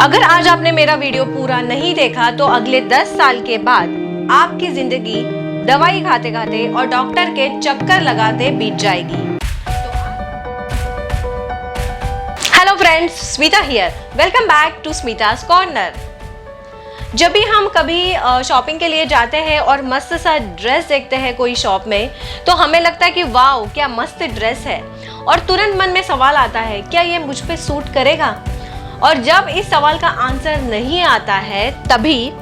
अगर आज आपने मेरा वीडियो पूरा नहीं देखा तो अगले 10 साल के बाद आपकी जिंदगी दवाई खाते खाते और डॉक्टर के चक्कर लगाते बीत जाएगी। Hello friends, Smita here. Welcome back to Smita's corner. जब भी हम कभी शॉपिंग के लिए जाते हैं और मस्त सा ड्रेस देखते हैं कोई शॉप में, तो हमें लगता है कि वाओ क्या मस्त ड्रेस है, और तुरंत मन में सवाल आता है क्या ये मुझ पे सूट करेगा। और जब इस सवाल का आंसर नहीं आता है तभी,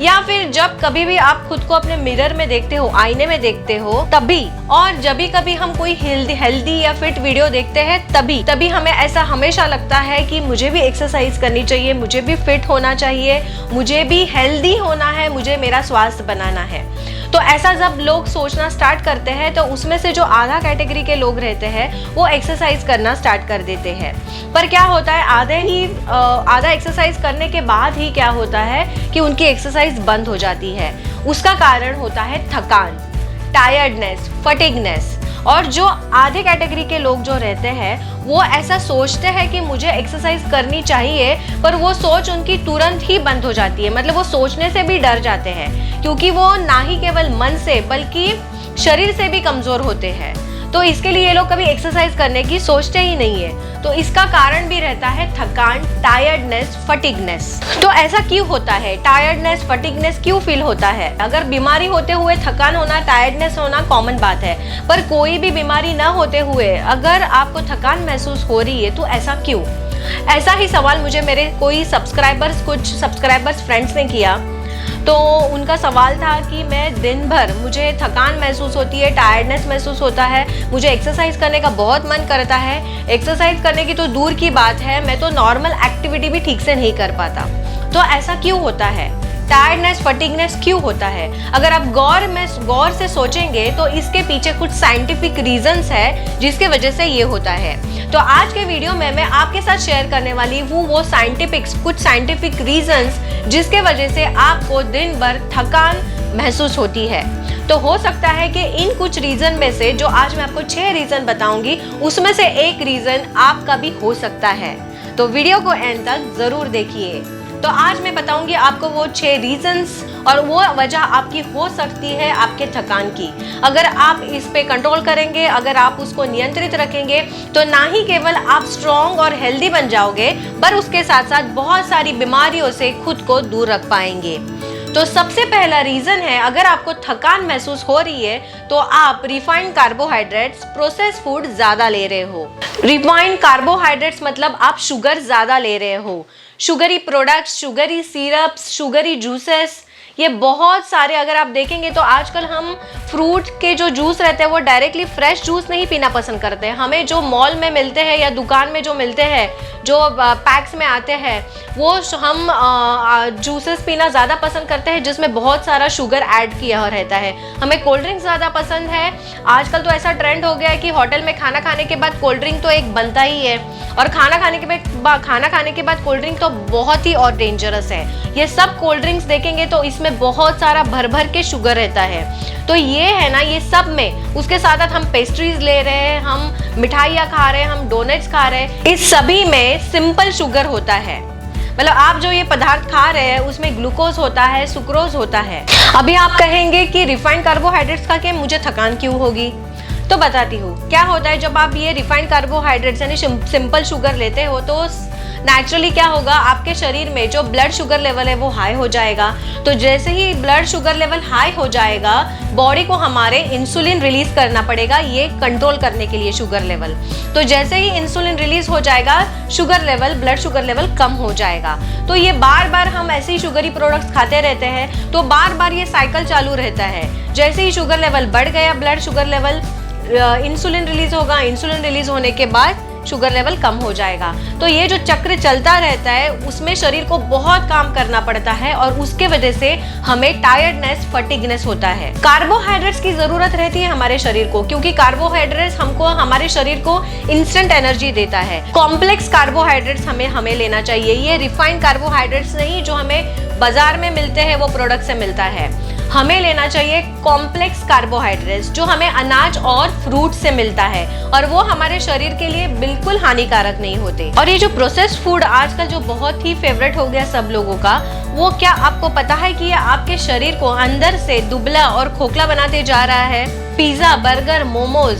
या फिर जब कभी भी आप खुद को अपने मिरर में देखते हो, आईने में देखते हो तभी, और जब भी कभी हम कोई हेल्दी या फिट वीडियो देखते हैं तभी हमें ऐसा हमेशा लगता है कि मुझे भी एक्सरसाइज करनी चाहिए, मुझे भी फिट होना चाहिए, मुझे भी हेल्दी होना है, मुझे मेरा स्वास्थ्य बनाना है। तो ऐसा जब लोग सोचना स्टार्ट करते हैं तो उसमें से जो आधा कैटेगरी के लोग रहते हैं वो एक्सरसाइज करना स्टार्ट कर देते हैं। पर क्या होता है, आधा एक्सरसाइज करने के बाद ही क्या होता है कि उनकी एक्सरसाइज बंद हो जाती है। उसका कारण होता है थकान, टायर्डनेस, फटीगनेस। और जो आधे कैटेगरी के लोग जो रहते हैं वो ऐसा सोचते हैं कि मुझे एक्सरसाइज करनी चाहिए, पर वो सोच उनकी तुरंत ही बंद हो जाती है। मतलब वो सोचने से भी डर जाते हैं, क्योंकि वो ना ही केवल मन से बल्कि शरीर से भी कमजोर होते हैं। तो इसके लिए ये लोग कभी एक्सरसाइज करने की सोचते ही नहीं है। तो इसका कारण भी रहता है थकान, टायर्डनेस, फटीगनेस। तो ऐसा क्यों होता है, टायर्डनेस, फटीगनेस क्यों फील होता है? अगर बीमारी होते हुए थकान होना, टायर्डनेस होना कॉमन बात है, पर कोई भी बीमारी ना होते हुए अगर आपको थकान महसूस हो रही है तो ऐसा क्यों? ऐसा ही सवाल मुझे मेरे कुछ सब्सक्राइबर्स फ्रेंड्स ने किया। तो उनका सवाल था कि मैं दिन भर मुझे थकान महसूस होती है, टायर्डनेस महसूस होता है, मुझे एक्सरसाइज करने का बहुत मन करता है, एक्सरसाइज करने की तो दूर की बात है, मैं तो नॉर्मल एक्टिविटी भी ठीक से नहीं कर पाता। तो ऐसा क्यों होता है? टायर्डनेस, फटीगनेस क्यों होता है? अगर आप गौर से सोचेंगे तो इसके पीछे कुछ साइंटिफिक रीजंस है जिसके वजह से ये होता है। तो आज के वीडियो में मैं आपके साथ शेयर करने वाली हूँ वो कुछ साइंटिफिक रीजंस जिसके वजह से आपको दिन भर थकान महसूस होती है। तो हो सकता है कि इन कुछ रीजन में से, जो आज मैं आपको 6 रीजन बताऊंगी, उसमें से एक रीजन आपका भी हो सकता है। तो वीडियो को एंड तक जरूर देखिए। तो आज मैं बताऊंगी आपको वो 6 रीजंस, और वो वजह आपकी हो सकती है आपके थकान की। अगर आप इस पे कंट्रोल करेंगे, अगर आप उसको नियंत्रित रखेंगे, तो ना ही केवल आप स्ट्रॉन्ग और हेल्दी बन जाओगे, पर उसके साथ साथ बहुत सारी बीमारियों से खुद को दूर रख पाएंगे। तो सबसे पहला रीजन है, अगर आपको थकान महसूस हो रही है तो आप रिफाइंड कार्बोहाइड्रेट्स, प्रोसेस फूड ज्यादा ले रहे हो। रिफाइंड कार्बोहाइड्रेट्स मतलब आप शुगर ज्यादा ले रहे हो। Sugary products, sugary syrups, sugary juices, ये बहुत सारे अगर आप देखेंगे तो आजकल हम फ्रूट के जो जूस रहते हैं वो डायरेक्टली फ्रेश जूस नहीं पीना पसंद करते हैं। हमें जो मॉल में मिलते हैं या दुकान में जो मिलते हैं, जो पैक्स में आते हैं, वो हम जूसेस पीना ज़्यादा पसंद करते हैं जिसमें बहुत सारा शुगर ऐड किया रहता है। हमें कोल्ड ड्रिंक ज़्यादा पसंद है। आजकल तो ऐसा ट्रेंड हो गया है कि होटल में खाना खाने के बाद कोल्ड ड्रिंक तो एक बनता ही है, और खाना खाने के बाद कोल्ड ड्रिंक तो बहुत ही और डेंजरस है। ये सब कोल्ड ड्रिंक्स देखेंगे तो इसमें बहुत सारा भर के शुगर रहता है। तो ये है ना, ये सब में उसके साथ साथ हम पेस्ट्रीज ले रहे हैं, हम मिठाइयाँ खा रहे हैं, हम डोनट्स खा रहे हैं, इस सभी में सिंपल शुगर होता है। मतलब आप जो ये पदार्थ खा रहे हैं उसमें ग्लूकोज होता है, सुक्रोज होता है। अभी आप कहेंगे कि रिफाइंड कार्बोहाइड्रेट्स खा के मुझे थकान क्यों होगी? तो बताती हूँ क्या होता है। जब आप ये रिफाइंड कार्बोहाइड्रेट्स यानी सिंपल शुगर लेते हो तो नेचुरली क्या होगा, आपके शरीर में जो ब्लड शुगर लेवल है वो हाई हो जाएगा। तो जैसे ही ब्लड शुगर लेवल हाई हो जाएगा, बॉडी को हमारे इंसुलिन रिलीज करना पड़ेगा ये कंट्रोल करने के लिए शुगर लेवल। तो जैसे ही इंसुलिन रिलीज हो जाएगा, ब्लड शुगर लेवल कम हो जाएगा। तो ये बार बार हम ऐसे ही शुगरी प्रोडक्ट्स खाते रहते हैं, तो बार बार ये साइकिल चालू रहता है। जैसे ही शुगर लेवल बढ़ गया, blood sugar level, insulin release होगा, इंसुलिन रिलीज होने के बाद शुगर लेवल कम हो जाएगा। तो ये जो चक्र चलता रहता है उसमें शरीर को बहुत काम करना पड़ता है, और उसके वजह से हमें टायर्डनेस, फटीगनेस होता है। कार्बोहाइड्रेट्स की जरूरत रहती है हमारे शरीर को, क्योंकि कार्बोहाइड्रेट्स हमारे शरीर को इंस्टेंट एनर्जी देता है। कॉम्प्लेक्स कार्बोहाइड्रेट्स हमें लेना चाहिए, ये रिफाइंड कार्बोहाइड्रेट्स नहीं जो हमें बाजार में मिलते हैं वो प्रोडक्ट से मिलता है। हमें लेना चाहिए कॉम्प्लेक्स कार्बोहाइड्रेट्स जो हमें अनाज और फ्रूट से मिलता है और वो हमारे शरीर के लिए बिल्कुल हानिकारक नहीं होते। और ये जो प्रोसेस्ड फूड आजकल जो बहुत ही फेवरेट हो गया सब लोगों का, वो क्या आपको पता है कि ये आपके शरीर को अंदर से दुबला और खोखला बनाते जा रहा है? पिज्जा, बर्गर, मोमोज,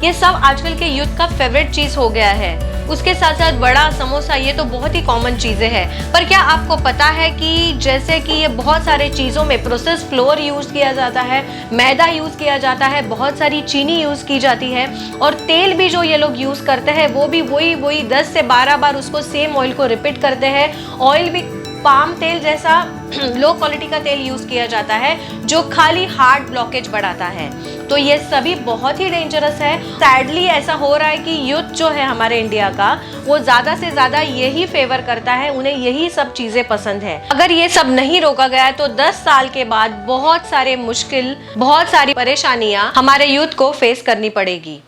ये सब आजकल के यूथ का फेवरेट चीज हो गया है। उसके साथ साथ वड़ा, समोसा, ये तो बहुत ही कॉमन चीजें हैं। पर क्या आपको पता है कि जैसे कि ये बहुत सारे चीज़ों में प्रोसेस्ड फ्लोर यूज़ किया जाता है, मैदा यूज़ किया जाता है, बहुत सारी चीनी यूज़ की जाती है और तेल भी जो ये लोग यूज़ करते हैं वो भी वही 10 से 12 बार उसको सेम ऑयल को रिपीट करते हैं। ऑयल भी पाम तेल जैसा लो क्वालिटी का तेल यूज़ किया जाता है जो खाली हार्ट ब्लॉकेज बढ़ाता है। तो ये सभी बहुत ही डेंजरस है। सैडली ऐसा हो रहा है कि यूथ जो है हमारे इंडिया का, वो ज़्यादा से ज़्यादा यही फेवर करता है, उन्हें यही सब चीज़ें पसंद है। अगर ये सब नहीं रोका गया तो 10 साल के बाद बहुत सारे मुश्किल, बहुत सारी परेशानियां हमारे यूथ को फेस करनी पड़ेगी।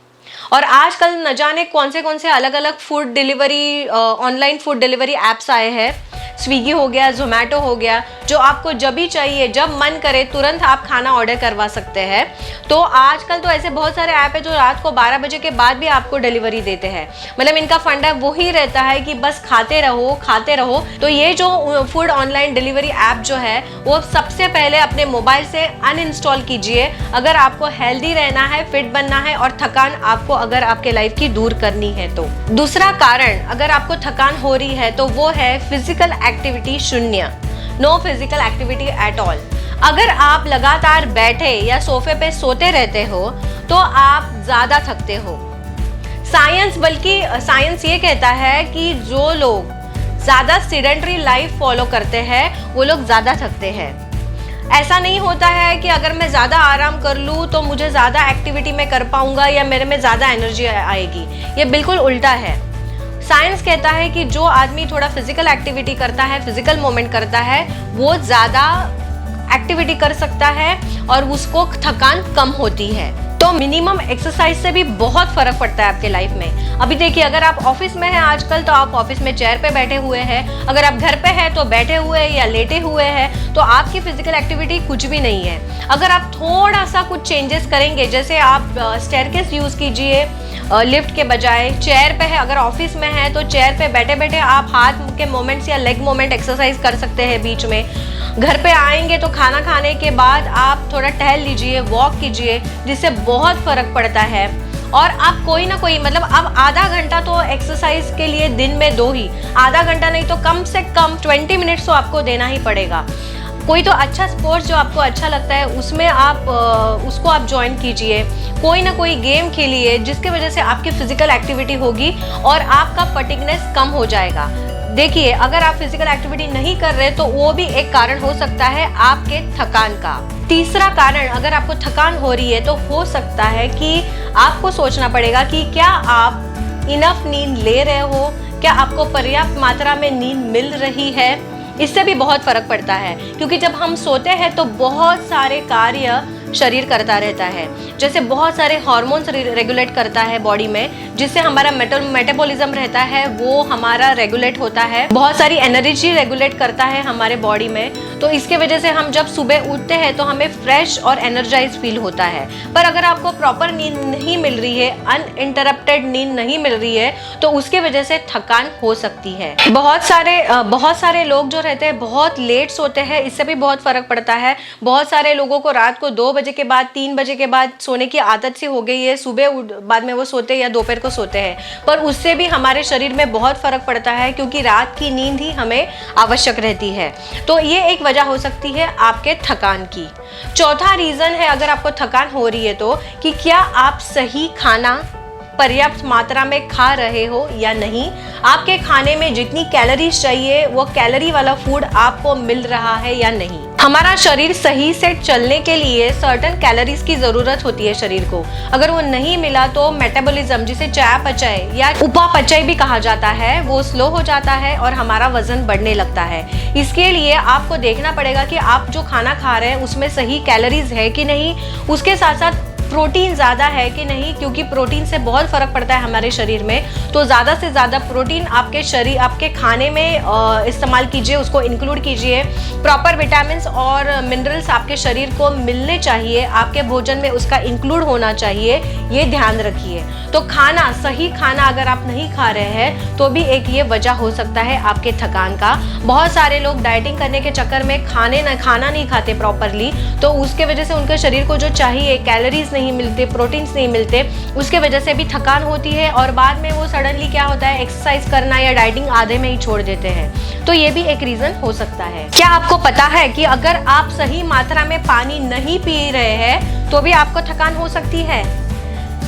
और आजकल न जाने कौन से अलग अलग food delivery, online food delivery apps आए हैं। स्विगी हो गया, जोमेटो हो गया, जो आपको जब भी चाहिए, जब मन करे तुरंत आप खाना ऑर्डर करवा सकते हैं। तो आजकल तो ऐसे बहुत सारे ऐप है जो रात को 12 बजे के बाद भी आपको डिलीवरी देते हैं। मतलब इनका फंडा वही रहता है कि बस खाते रहो। तो ये जो फूड ऑनलाइन डिलीवरी ऐप जो है वो सबसे पहले अपने मोबाइल से अनइंस्टॉल कीजिए अगर आपको हेल्दी रहना है, फिट बनना है और थकान आपको अगर आपके लाइफ की दूर करनी है तो। दूसरा कारण अगर आपको थकान हो रही है तो वो है फिजिकल एक्टिविटी शून्य, no physical activity at all. अगर आप लगातार बैठे या सोफे पे सोते रहते हो तो आप ज्यादा थकते हो। साइंस ये कहता है कि जो लोग ज्यादा सीडेंटरी लाइफ फॉलो करते हैं वो लोग ज्यादा थकते हैं। ऐसा नहीं होता है कि अगर मैं ज़्यादा आराम कर लूँ तो मुझे ज़्यादा एक्टिविटी में कर पाऊँगा या मेरे में ज़्यादा एनर्जी आएगी। ये बिल्कुल उल्टा है। साइंस कहता है कि जो आदमी थोड़ा फिजिकल एक्टिविटी करता है, फिजिकल मूवमेंट करता है, वो ज़्यादा एक्टिविटी कर सकता है और उसको थकान कम होती है। तो मिनिमम एक्सरसाइज से भी बहुत फर्क पड़ता है आपके लाइफ में। अभी देखिए, अगर आप ऑफिस में हैं आजकल तो आप ऑफिस में चेयर पे बैठे हुए हैं, अगर आप घर पे हैं तो बैठे हुए या लेटे हुए हैं, तो आपकी फिजिकल एक्टिविटी कुछ भी नहीं है। अगर आप थोड़ा सा कुछ चेंजेस करेंगे, जैसे आप स्टेयरकेस यूज़ कीजिए लिफ्ट के बजाय, चेयर पे है, अगर ऑफिस में है तो चेयर पे बैठे बैठे आप हाथ के मोमेंट्स या लेग मोमेंट एक्सरसाइज कर सकते हैं बीच में। घर पे आएंगे तो खाना खाने के बाद आप थोड़ा टहल लीजिए, वॉक कीजिए, जिससे बहुत फर्क पड़ता है। और आप कोई ना कोई, मतलब आप आधा घंटा तो एक्सरसाइज के लिए दिन में दो ही, आधा घंटा नहीं तो कम से कम 20 मिनट्स तो आपको देना ही पड़ेगा। कोई तो अच्छा स्पोर्ट्स जो आपको अच्छा लगता है उसमें आप उसको आप ज्वाइन कीजिए। कोई ना कोई गेम खेलिए जिसकी वजह से आपकी फिजिकल एक्टिविटी होगी और आपका फटीगनेस कम हो जाएगा। देखिए, अगर आप फिजिकल एक्टिविटी नहीं कर रहे तो वो भी एक कारण हो सकता है आपके थकान का। तीसरा कारण, अगर आपको थकान हो रही है तो हो सकता है कि आपको सोचना पड़ेगा कि क्या आप इनफ नींद ले रहे हो, क्या आपको पर्याप्त मात्रा में नींद मिल रही है। इससे भी बहुत फर्क पड़ता है, क्योंकि जब हम सोते हैं तो बहुत सारे कार्य शरीर करता रहता है। जैसे बहुत सारे हार्मोन्स रेगुलेट करता है बॉडी में, जिससे हमारा मेटाबॉलिज्म रहता है वो हमारा रेगुलेट होता है। बहुत सारी एनर्जी रेगुलेट करता है हमारे बॉडी में। तो इसके वजह से हम जब सुबह उठते हैं तो हमें फ्रेश और एनर्जाइज फील होता है। पर अगर आपको प्रॉपर नींद नहीं मिल रही है, अनइंटरप्टेड नींद नहीं मिल रही है, तो उसके वजह से थकान हो सकती है। बहुत सारे लोग जो रहते हैं बहुत लेट सोते हैं, इससे भी बहुत फर्क पड़ता है। बहुत सारे लोगों को रात को 2 बजे के बाद, 3 बजे के बाद सोने की आदत सी हो गई है। सुबह बाद में वो सोते या दोपहर को सोते हैं, पर उससे भी हमारे शरीर में बहुत फर्क पड़ता है, क्योंकि रात की नींद ही हमें आवश्यक रहती है। तो ये एक वजह हो सकती है आपके थकान की। चौथा रीजन है, अगर आपको थकान हो रही है तो, कि क्या आप सही खाना पर्याप्त मात्रा में खा रहे हो या नहीं। आपके खाने में जितनी कैलोरीज चाहिए वो कैलोरी वाला फूड आपको मिल रहा है या नहीं। हमारा शरीर सही से चलने के लिए सर्टेन कैलोरीज की जरूरत होती है शरीर को। अगर वो नहीं मिला तो मेटाबॉलिज्म, जिसे चयापचय या उपापचय भी कहा जाता है, वो स्लो हो जाता है और हमारा वजन बढ़ने लगता है। इसके लिए आपको देखना पड़ेगा कि आप जो खाना खा रहे हैं उसमें सही कैलोरीज है कि नहीं। उसके साथ साथ प्रोटीन ज़्यादा है कि नहीं, क्योंकि प्रोटीन से बहुत फ़र्क पड़ता है हमारे शरीर में। तो ज़्यादा से ज़्यादा प्रोटीन आपके खाने में इस्तेमाल कीजिए, उसको इंक्लूड कीजिए। प्रॉपर विटामिन्स और मिनरल्स आपके शरीर को मिलने चाहिए, आपके भोजन में उसका इंक्लूड होना चाहिए, ये ध्यान रखिए। तो खाना, सही खाना अगर आप नहीं खा रहे हैं तो भी एक ये वजह हो सकता है आपके थकान का। बहुत सारे लोग डाइटिंग करने के चक्कर में खाना नहीं खाते प्रॉपरली, तो उसके वजह से उनके शरीर को जो चाहिए कैलोरीज नहीं मिलते, प्रोटीन्स नहीं मिलते, उसके वजह से भी थकान होती है और बाद में वो सडनली क्या होता है, एक्सरसाइज करना या डाइटिंग आधे में ही छोड़ देते हैं। तो ये भी एक रीज़न हो सकता है। क्या आपको पता है कि अगर आप सही मात्रा में पानी नहीं पी रहे हैं तो भी आपको थकान हो सकती है?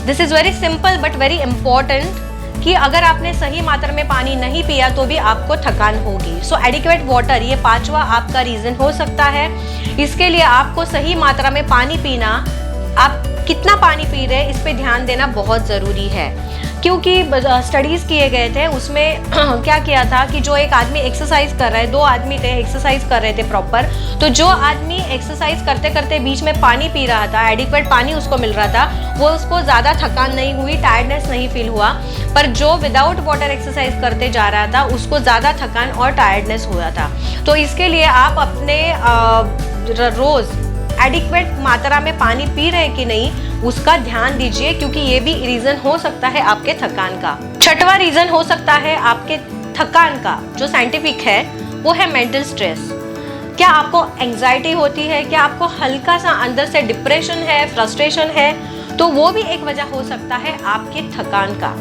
This is very simple but very important कि अगर आपने सही मात्रा में पानी नहीं पिया तो भी आपको थकान होगी। सो एडिक्वेट वाटर, ये 5वां आपका रीज़न हो सकता है। इसके लिए आपको सही मात्रा में पानी पीना, आप कितना पानी पी रहे हैं इस पे ध्यान देना बहुत ज़रूरी है, क्योंकि स्टडीज़ किए गए थे, उसमें क्या किया था कि जो एक आदमी एक्सरसाइज कर रहा है, 2 आदमी थे एक्सरसाइज कर रहे थे प्रॉपर, तो जो आदमी एक्सरसाइज करते करते बीच में पानी पी रहा था, एडिक्वेट पानी उसको मिल रहा था, वो उसको ज़्यादा थकान नहीं हुई, टायर्डनेस नहीं फील हुआ। पर जो विदाउट वाटर एक्सरसाइज करते जा रहा था उसको ज़्यादा थकान और टायर्डनेस हुआ था। तो इसके लिए आप अपने रोज़ एडिक्वेट मात्रा में पानी पी रहे कि नहीं उसका ध्यान दीजिए, क्योंकि ये भी रीज़न हो सकता है आपके थकान का। 6वां रीज़न हो सकता है आपके थकान का, जो साइंटिफिक है, वो है मेंटल स्ट्रेस। क्या आपको एंग्जाइटी होती है? क्या आपको हल्का सा अंदर से डिप्रेशन है, फ्रस्ट्रेशन है? तो वो भी एक वजह हो सकता है आपके थकान का।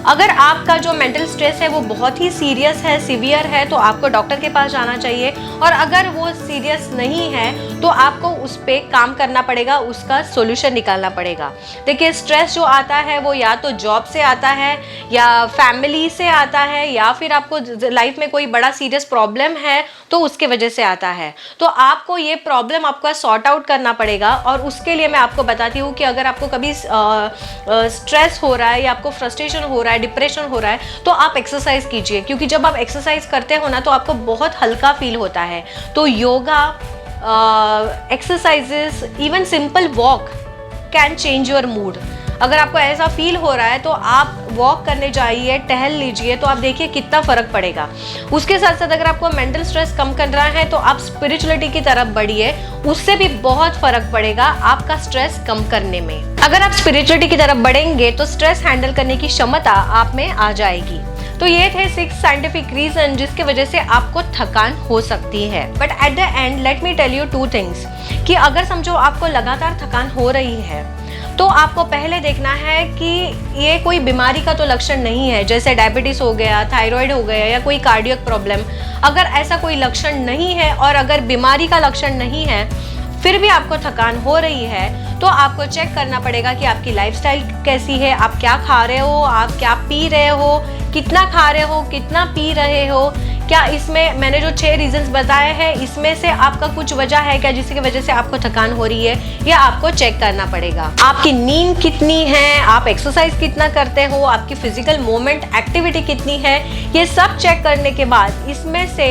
अगर आपका जो मेंटल स्ट्रेस है वो बहुत ही सीरियस है, सीवियर है, तो आपको डॉक्टर के पास जाना चाहिए। और अगर वो सीरियस नहीं है तो आपको उस पर काम करना पड़ेगा, उसका सोल्यूशन निकालना पड़ेगा। देखिए, स्ट्रेस जो आता है वो या तो जॉब से आता है, या फैमिली से आता है, या फिर आपको लाइफ में कोई बड़ा सीरियस प्रॉब्लम है तो उसके वजह से आता है। तो आपको ये प्रॉब्लम आपका सॉर्ट आउट करना पड़ेगा। और उसके लिए मैं आपको बताती हूँ कि अगर आपको कभी स्ट्रेस हो रहा है या आपको फ्रस्ट्रेशन हो रहा है, डिप्रेशन हो रहा है, तो आप एक्सरसाइज कीजिए, क्योंकि जब आप एक्सरसाइज करते हो ना तो आपको बहुत हल्का फील होता है। तो yoga, exercises, even simple walk can change your mood. अगर आपको ऐसा फील हो रहा है तो आप वॉक करने जाइए, टहल लीजिए, तो आप देखिए कितना फ़र्क पड़ेगा। उसके साथ साथ अगर आपको मेंटल स्ट्रेस कम करना है तो आप स्पिरिचुअलिटी की तरफ बढ़िए, उससे भी बहुत फ़र्क पड़ेगा आपका स्ट्रेस कम करने में। अगर आप स्पिरिचुअलिटी की तरफ बढ़ेंगे तो स्ट्रेस हैंडल करने की क्षमता आप में आ जाएगी। तो ये थे 6 साइंटिफिक रीजन जिसकी वजह से आपको थकान हो सकती है। But at the end let me tell you 2 things, कि अगर समझो आपको लगातार थकान हो रही है तो आपको पहले देखना है कि ये कोई बीमारी का तो लक्षण नहीं है, जैसे डायबिटीज़ हो गया, थायराइड हो गया, या कोई कार्डियक प्रॉब्लम। अगर ऐसा कोई लक्षण नहीं है और अगर बीमारी का लक्षण नहीं है फिर भी आपको थकान हो रही है, तो आपको चेक करना पड़ेगा कि आपकी लाइफस्टाइल कैसी है, आप क्या खा रहे हो, आप क्या पी रहे हो, कितना खा रहे हो, कितना पी रहे हो। क्या इसमें मैंने जो 6 रीजंस बताए हैं इसमें से आपका कुछ वजह है क्या जिसकी वजह से आपको थकान हो रही है, या आपको चेक करना पड़ेगा। आपकी नींद कितनी है, आप एक्सरसाइज कितना करते हो, आपकी फिजिकल मूवमेंट एक्टिविटी कितनी है, ये सब चेक करने के बाद इसमें से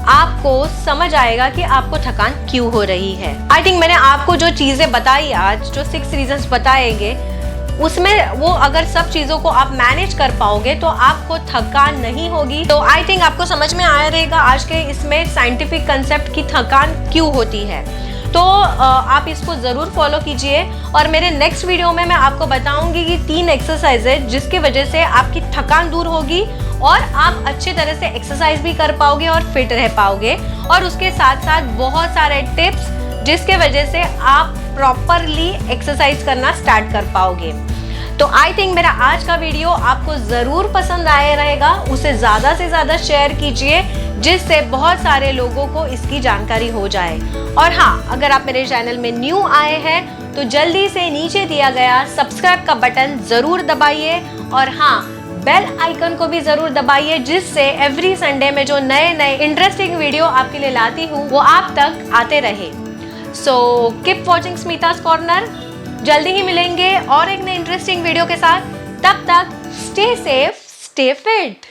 आपको समझ आएगा कि आपको थकान क्यों हो रही है। आई थिंक मैंने आपको जो चीज़ें बताई आज, जो 6 रीजंस बताएंगे, उसमें वो अगर सब चीज़ों को आप मैनेज कर पाओगे तो आपको थकान नहीं होगी। तो आई थिंक आपको समझ में आया रहेगा आज के इसमें साइंटिफिक कंसेप्ट की थकान क्यों होती है। तो आप इसको ज़रूर फॉलो कीजिए। और मेरे नेक्स्ट वीडियो में मैं आपको बताऊंगी कि 3 एक्सरसाइजेज जिसकी वजह से आपकी थकान दूर होगी और आप अच्छे तरह से एक्सरसाइज भी कर पाओगे और फिट रह पाओगे। और उसके साथ साथ बहुत सारे टिप्स जिसके वजह से आप प्रॉपरली एक्सरसाइज करना स्टार्ट कर पाओगे। तो आई थिंक मेरा आज का वीडियो आपको ज़रूर पसंद आया रहेगा। उसे ज़्यादा से ज़्यादा शेयर कीजिए जिससे बहुत सारे लोगों को इसकी जानकारी हो जाए। और हाँ, अगर आप मेरे चैनल में न्यू आए हैं तो जल्दी से नीचे दिया गया सब्सक्राइब का बटन ज़रूर दबाइए। और हाँ, बेल आइकन को भी ज़रूर दबाइए जिससे एवरी संडे में जो नए नए इंटरेस्टिंग वीडियो आपके लिए लाती हूँ वो आप तक आते रहे। So keep watching Smita's corner. जल्दी ही मिलेंगे और एक नए इंटरेस्टिंग वीडियो के साथ। तब तक स्टे सेफ, स्टे फिट।